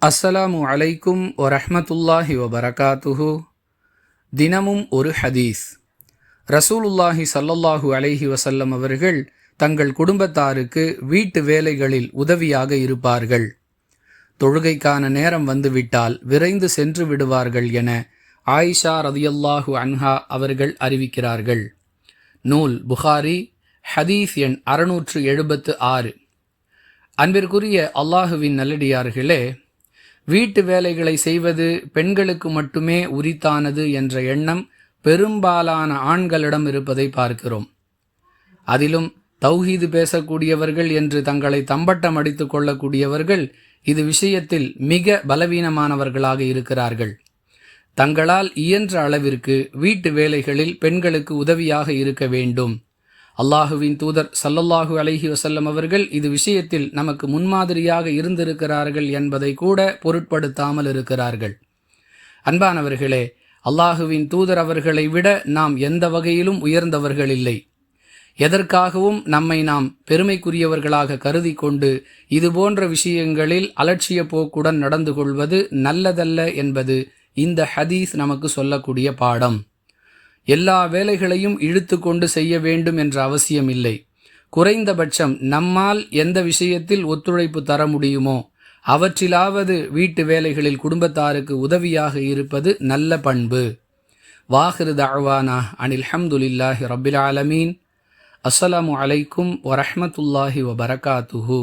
அஸ்ஸலாமு அலைக்கும் வரஹ்மத்துல்லாஹி வபரகாத்துஹு. தினமும் ஒரு ஹதீஸ். ரசூலுல்லாஹி ஸல்லல்லாஹு அலைஹி வஸல்லம் அவர்கள் தங்கள் குடும்பத்தாருக்கு வீட்டு வேலைகளில் உதவியாக இருப்பார்கள். தொழுகைக்கான நேரம் வந்துவிட்டால் விரைந்து சென்று விடுவார்கள் என ஆயிஷா ரதியல்லாஹு அன்ஹா அவர்கள் அறிவிக்கிறார்கள். நூல் புகாரி, ஹதீஸ் எண் 676. அன்பிற்குரிய அல்லாஹுவின் நல்லடியார்களே, வீட்டு வேலைகளை செய்வது பெண்களுக்கு மட்டுமே உரித்தானது என்ற எண்ணம் பெரும்பாலான ஆண்களிடம் இருப்பதை பார்க்கிறோம். அதிலும் தௌஹீது பேசக்கூடியவர்கள் என்று தங்களை தம்பட்டம் அடித்துக் கொள்ளக்கூடியவர்கள் இது விஷயத்தில் மிக பலவீனமானவர்களாக இருக்கிறார்கள். தங்களால் இயன்ற அளவிற்கு வீட்டு வேலைகளில் பெண்களுக்கு உதவியாக இருக்க வேண்டும். அல்லாஹுவின் தூதர் ஸல்லல்லாஹு அலைஹி வஸல்லம் அவர்கள் இது விஷயத்தில் நமக்கு முன்மாதிரியாக இருந்திருக்கிறார்கள் என்பதை கூட பொருட்படுத்தாமல் இருக்கிறார்கள். அன்பானவர்களே, அல்லாஹுவின் தூதர் அவர்களை விட நாம் எந்த வகையிலும் உயர்ந்தவர்கள் இல்லை. எதற்காகவும் நம்மை நாம் பெருமைக்குரியவர்களாக கருதி கொண்டு இதுபோன்ற விஷயங்களில் அலட்சிய போக்குடன் நடந்து கொள்வது நல்லதல்ல என்பது இந்த ஹதீஸ் நமக்கு சொல்லக்கூடிய பாடம். எல்லா வேலைகளையும் இழுத்து கொண்டு செய்ய வேண்டும் என்ற அவசியம் இல்லை. குறைந்தபட்சம் நம்மால் எந்த விஷயத்தில் ஒத்துழைப்பு தர முடியுமோ அவற்றிலாவது வீட்டு வேலைகளில் குடும்பத்தாருக்கு உதவியாக இருப்பது நல்ல பண்பு. வாஹிரு தஅவானா அனில் ஹம்துலில்லாஹி ரப்பில் ஆலமீன். அஸ்ஸலாமு அலைக்கும் வரஹ்மத்துல்லாஹி வபரகாத்துஹு.